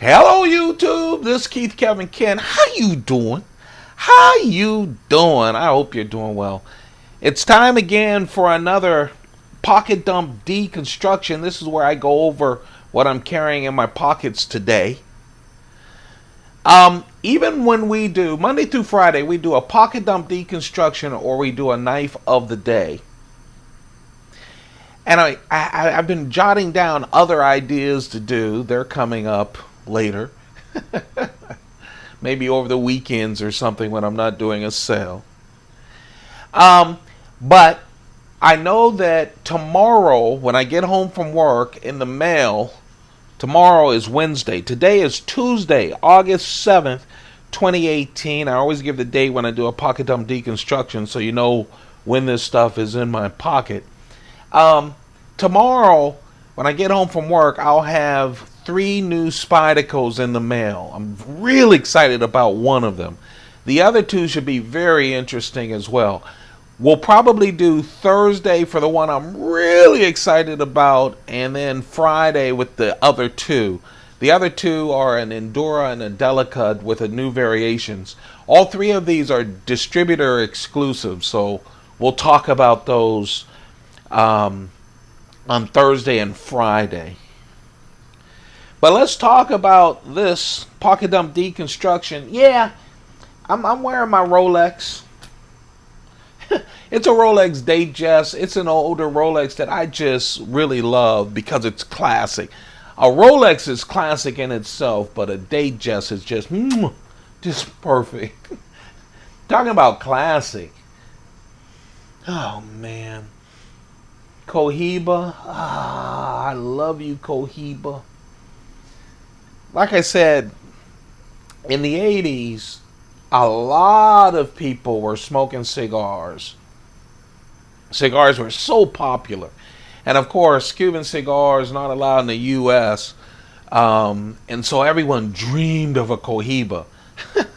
Hello YouTube, this is Keith Kevin Ken. How you doing? How you doing? I hope you're doing well. It's time again for another pocket dump deconstruction. This is where I go over what I'm carrying in my pockets today. Even when we do Monday through Friday, we do a pocket dump deconstruction or we do a knife of the day. And I've been jotting down other ideas to do. They're coming up later. Maybe over the weekends or something when I'm not doing a sale. But I know that tomorrow, when I get home from work, in the mail, tomorrow is Wednesday. Today is Tuesday, August 7th, 2018. I always give the date when I do a pocket dump deconstruction so you know when this stuff is in my pocket. Tomorrow, when I get home from work, I'll have 3 new Spydercos in the mail. I'm really excited about one of them. The other 2 should be very interesting as well. We'll probably do Thursday for the one I'm really excited about, and then Friday with the other 2. The other 2 are an Endura and a Delica with a new variations. All 3 of these are distributor exclusive, so we'll talk about those on Thursday and Friday. But let's talk about this pocket dump deconstruction. Yeah, I'm wearing my Rolex. It's a Rolex Datejust. It's an older Rolex that I just really love because it's classic. A Rolex is classic in itself, but a Datejust is just perfect. Talking about classic. Oh man. Cohiba. I love you, Cohiba. Like I said, in the 80s, a lot of people were smoking cigars. Cigars were so popular. And of course, Cuban cigars not allowed in the U.S. And so everyone dreamed of a Cohiba.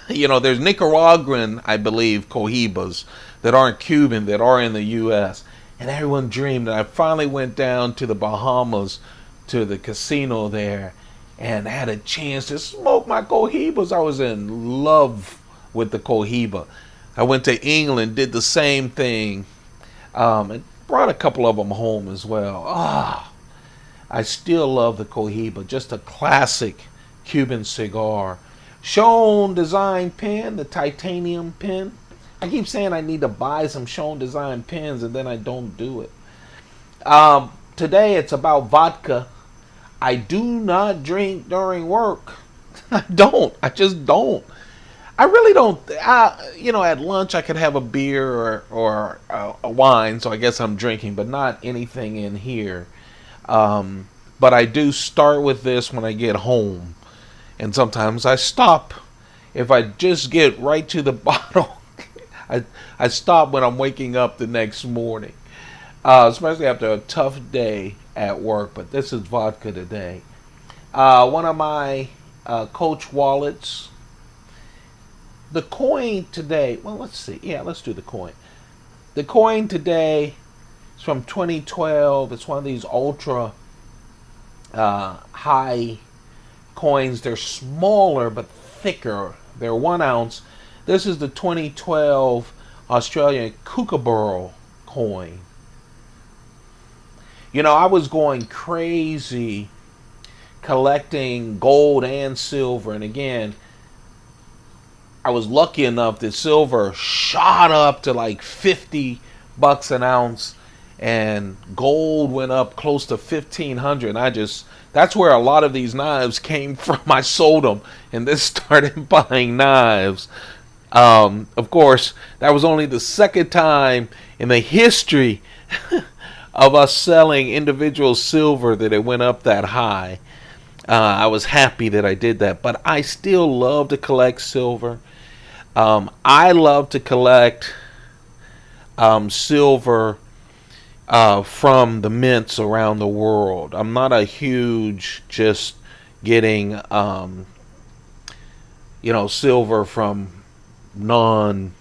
There's Nicaraguan, I believe, Cohibas that aren't Cuban, that are in the U.S. And everyone dreamed. And I finally went down to the Bahamas, to the casino there, and had a chance to smoke my Cohibas. I was in love with the Cohiba. I went to England, did the same thing, and brought a couple of them home as well. I still love the Cohiba. Just a classic Cuban cigar. Schoen design pen, the titanium pen. I keep saying I need to buy some Schoen design pens, and then I don't do it. Today it's about vodka. I do not drink during work. I don't. I just don't. I really don't. At lunch I could have a beer or a wine, so I guess I'm drinking, but not anything in here. But I do start with this when I get home, and sometimes I stop. If I just get right to the bottle, I stop when I'm waking up the next morning, especially after a tough day at work. But this is vodka today. One of my Coach wallets. The coin today, well, let's see. Yeah, let's do the coin. The coin today is from 2012. It's one of these ultra high coins. They're smaller but thicker. They're 1 ounce. This is the 2012 Australian Kookaburra coin. I was going crazy collecting gold and silver. And again, I was lucky enough that silver shot up to like $50 an ounce, and gold went up close to $1,500. And that's where a lot of these knives came from. I sold them and then started buying knives. Of course, that was only the second time in the history of us selling individual silver that it went up that high. I was happy that I did that, but I still love to collect silver. I love to collect silver from the mints around the world. I'm not a huge just getting silver from non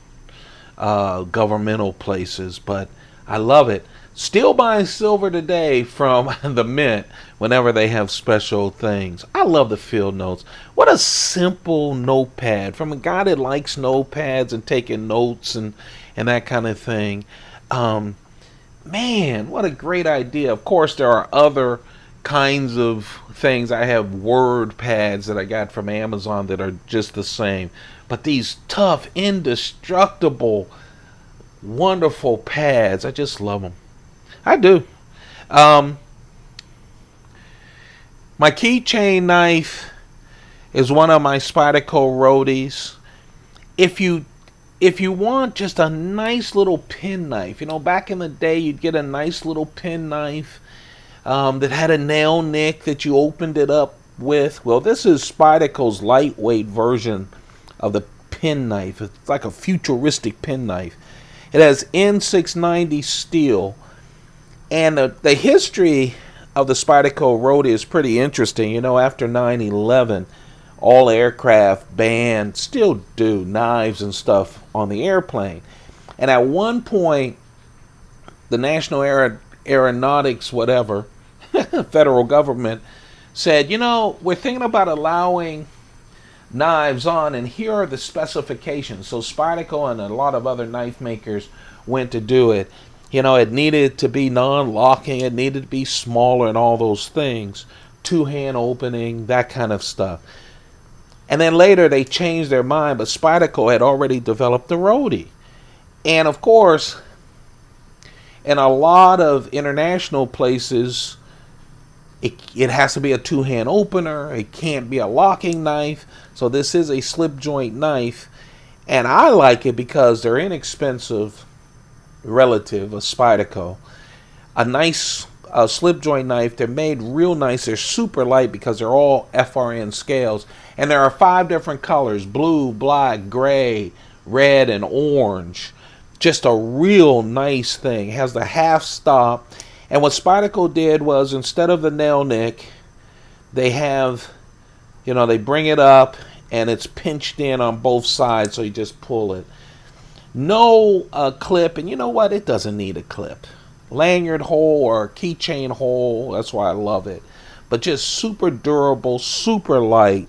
governmental places, but I love it. Still buying silver today from the mint whenever they have special things. I love the field notes. What a simple notepad from a guy that likes notepads and taking notes and that kind of thing. Man, what a great idea. Of course, there are other kinds of things. I have word pads that I got from Amazon that are just the same. But these tough, indestructible, wonderful pads, I just love them. I do. My keychain knife is one of my Spyderco Roadies. If you want just a nice little pen knife, back in the day you'd get a nice little pen knife that had a nail nick that you opened it up with. Well, this is Spyderco's lightweight version of the pen knife. It's like a futuristic pen knife. It has N690 steel. And the history of the Spyderco Roadie is pretty interesting. After 9/11, all aircraft banned, still do, knives and stuff on the airplane. And at one point, the National Aeronautics, whatever, federal government, said, we're thinking about allowing knives on, and here are the specifications. So Spyderco and a lot of other knife makers went to do it. It needed to be non-locking, it needed to be smaller and all those things. Two-hand opening, that kind of stuff. And then later they changed their mind, but Spyderco had already developed the Roadie. And of course, in a lot of international places, it has to be a two-hand opener. It can't be a locking knife. So this is a slip joint knife. And I like it because they're inexpensive relative of Spyderco. A nice slip joint knife. They're made real nice. They're super light because they're all FRN scales. And there are 5 different colors: blue, black, gray, red, and orange. Just a real nice thing. It has the half stop. And what Spyderco did was, instead of the nail nick, they have, they bring it up and it's pinched in on both sides, so you just pull it. No clip, and you know what? It doesn't need a clip. Lanyard hole or keychain hole, that's why I love it. But just super durable, super light.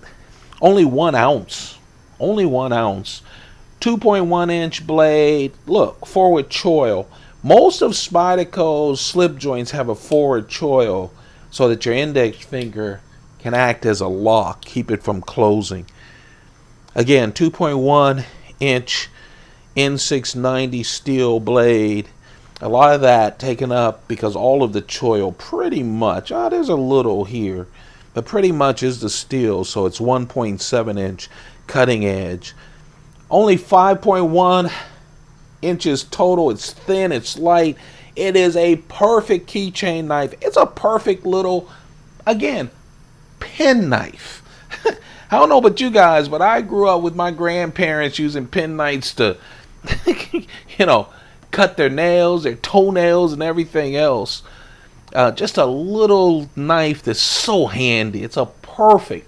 Only 1 ounce. Only 1 ounce. 2.1 inch blade. Look, forward choil. Most of Spyderco's slip joints have a forward choil so that your index finger can act as a lock, keep it from closing. Again, 2.1 inch N690 steel blade. A lot of that taken up because all of the choil pretty much, there's a little here, but pretty much is the steel, so it's 1.7 inch cutting edge. Only 5.1 inches total. It's thin, it's light. It is a perfect keychain knife. It's a perfect little, again, pen knife. I don't know about you guys, but I grew up with my grandparents using pen knives to cut their nails, their toenails, and everything else. Just a little knife that's so handy. It's a perfect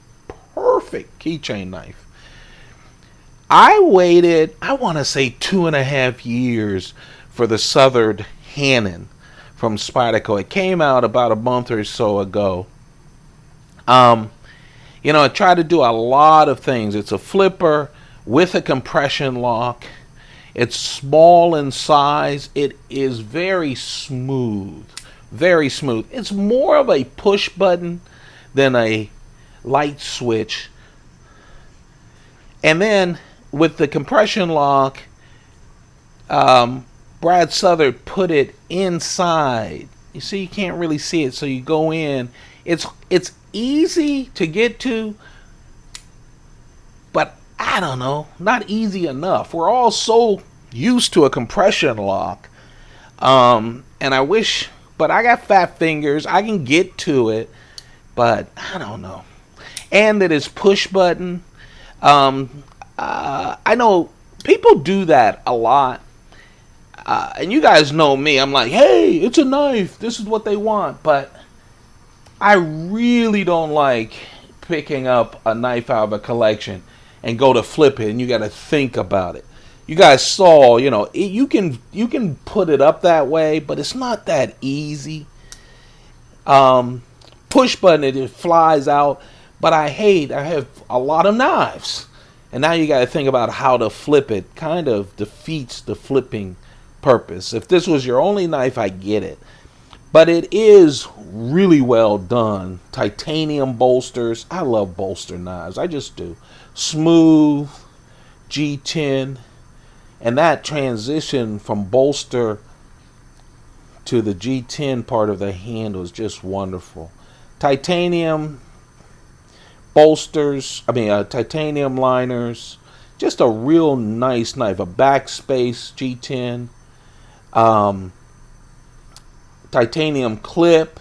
keychain knife. I waited, I want to say 2.5 years for the Southern Hanan from Spyderco. It came out about a month or so ago. I tried to do a lot of things. It's a flipper with a compression lock. It's small in size. It is very smooth. Very smooth. It's more of a push button than a light switch. And then with the compression lock, Brad Southern put it inside. You see, you can't really see it, so you go in. It's easy to get to, but I don't know, not easy enough. We're all so used to a compression lock, and I wish, but I got fat fingers. I can get to it, but I don't know. And that is push button. I know people do that a lot, and you guys know me. I'm like, hey, it's a knife. This is what they want, but I really don't like picking up a knife out of a collection and go to flip it, and you got to think about it. you guys saw, you can put it up that way, but it's not that easy. Push button it flies out, but I have a lot of knives, and now you got to think about how to flip it. Kind of defeats the flipping purpose. If this was your only knife, I get it, but it is really well done. Titanium bolsters. I love bolster knives. I just do. Smooth G10, and that transition from bolster to the G10 part of the handle is just wonderful. Titanium bolsters, titanium liners, just a real nice knife. A backspace G10, titanium clip,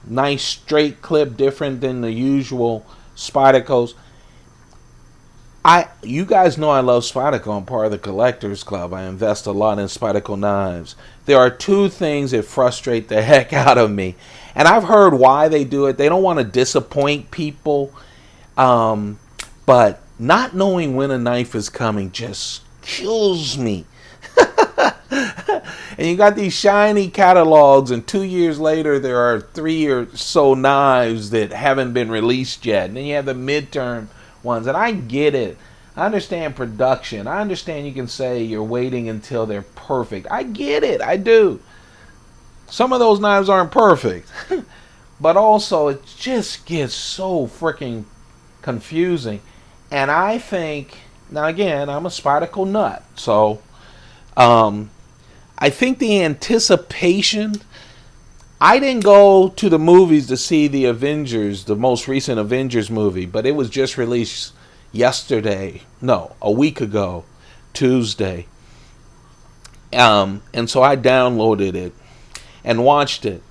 nice straight clip, different than the usual Spydercos. You guys know I love Spyderco. I'm part of the Collectors Club. I invest a lot in Spyderco knives. There are two things that frustrate the heck out of me. And I've heard why they do it. They don't want to disappoint people. But not knowing when a knife is coming just kills me. And you got these shiny catalogs, and 2 years later there are 3 or so knives that haven't been released yet. And then you have the midterm ones, and I get it. I understand production. I understand you can say you're waiting until they're perfect. I get it. I do. Some of those knives aren't perfect. But also it just gets so freaking confusing. And I think, now again, I'm a Spyderco nut, so I think the anticipation, I didn't go to the movies to see the Avengers, the most recent Avengers movie, but it was just released a week ago, Tuesday. And so I downloaded it and watched it.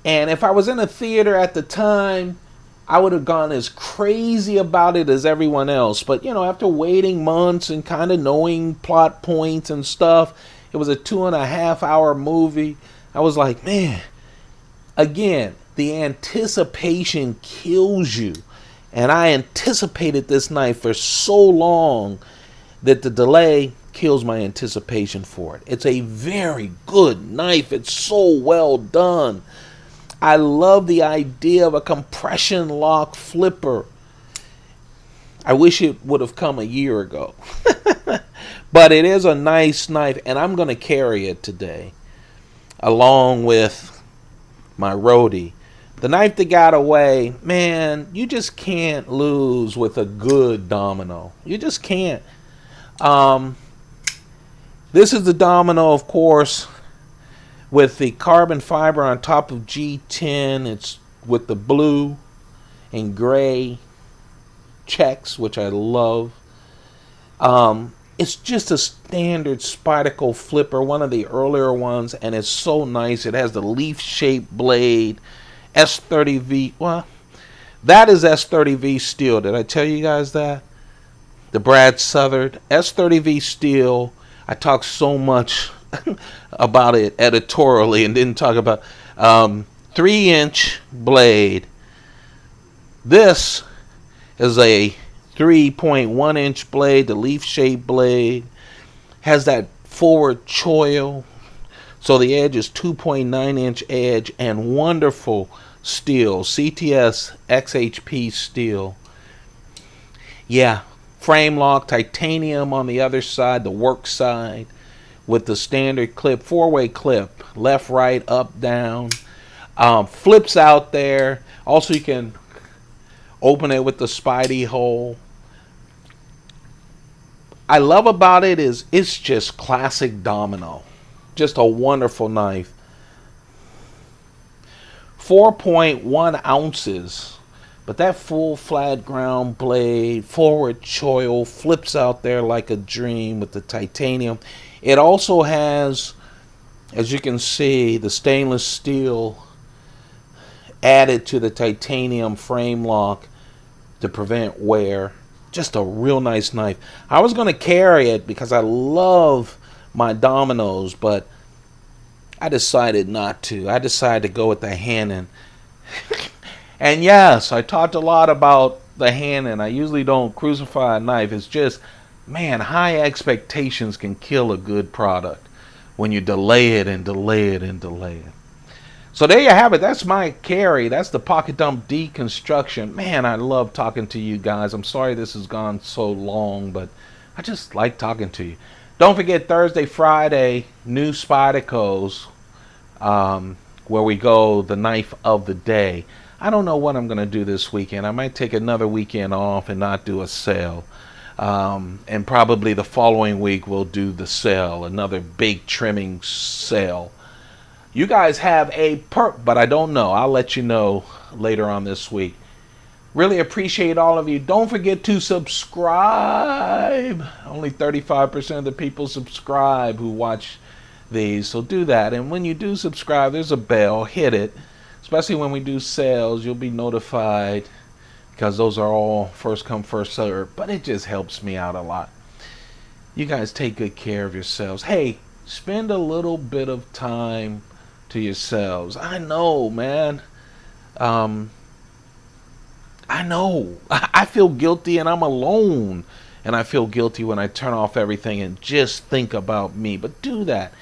And if I was in a theater at the time, I would have gone as crazy about it as everyone else. But, after waiting months and kind of knowing plot points and stuff, it was a 2.5-hour movie. I was like, man, again, the anticipation kills you. And I anticipated this knife for so long that the delay kills my anticipation for it. It's a very good knife. It's so well done. I love the idea of a compression lock flipper. I wish it would have come a year ago. But it is a nice knife, and I'm going to carry it today along with my Roadie. The knife that got away, man, you just can't lose with a good domino. You just can't. This is the domino, of course, with the carbon fiber on top of G10. It's with the blue and gray checks, which I love. It's just a standard Spyderco flipper, one of the earlier ones, and it's so nice. It has the leaf-shaped blade, S30V. Well, that is S30V steel. Did I tell you guys that? The Brad Southard S30V steel. I talked so much about it editorially and didn't talk about 3-inch blade. This is a 3.1-inch blade, the leaf-shaped blade. Has that forward choil, so the edge is 2.9-inch edge, and wonderful steel, CTS XHP steel. Yeah, frame lock, titanium on the other side, the work side, with the standard clip, 4-way clip, left, right, up, down. Flips out there. Also, you can open it with the Spidey hole. I love about it is it's just classic domino. Just a wonderful knife. 4.1 ounces. But that full flat ground blade, forward choil, flips out there like a dream with the titanium. It also has, as you can see, the stainless steel added to the titanium frame lock to prevent wear. Just a real nice knife. I was going to carry it because I love my dominoes, but I decided not to. I decided to go with the Hanan. And yes, I talked a lot about the Hanan. I usually don't crucify a knife. It's just Man, high expectations can kill a good product when you delay it and delay it and delay it. So there you have it. That's my carry. That's the pocket dump deconstruction. Man, I love talking to you guys. I'm sorry this has gone so long, but I just like talking to you. Don't forget Thursday, Friday, new Spydercos, where we go the knife of the day. I don't know what I'm going to do this weekend. I might take another weekend off and not do a sale. And probably the following week we'll do the sale, another big trimming sale. You guys have a but I don't know. I'll let you know later on this week. Really appreciate all of you. Don't forget to subscribe. Only 35% of the people subscribe who watch these, so do that. And when you do subscribe, there's a bell. Hit it. Especially when we do sales, you'll be notified, because those are all first come, first serve. But it just helps me out a lot. You guys take good care of yourselves. Hey, spend a little bit of time to yourselves. I know, man. I know. I feel guilty and I'm alone. And I feel guilty when I turn off everything and just think about me. But do that.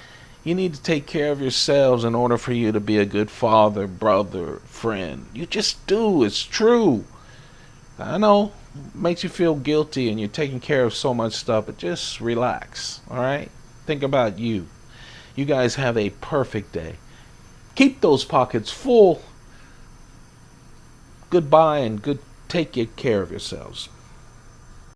You need to take care of yourselves in order for you to be a good father, brother, friend. You just do. It's true. I know. It makes you feel guilty and you're taking care of so much stuff. But just relax. All right? Think about you. You guys have a perfect day. Keep those pockets full. Goodbye and take care of yourselves.